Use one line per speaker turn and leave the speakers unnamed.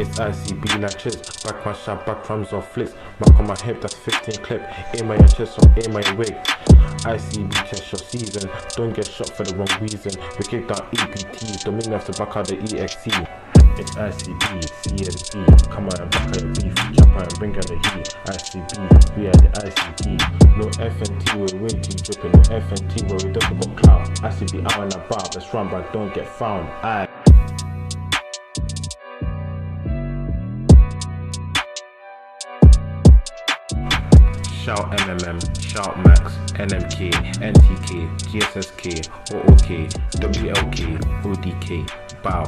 It's ICB, like chips. Back my shot, back drums or flicks. Back on my hip, that's 15 clip. Aim at your chest or aim at your wig. ICB, test your season. Don't get shot for the wrong reason. We kick down EPTs, don't make me have to back out the EXE. It's ICB, CNC. Come on and back out your beef. Jump out and bring out the heat. ICB, we are the ICB. No FNT, we're way too dripping. No FNT, where we don't got clout. ICB out and about, let's run back, don't get found. Shout MMM, shout Max, NMK, NTK, GSSK, OOK, WLK, ODK, bow.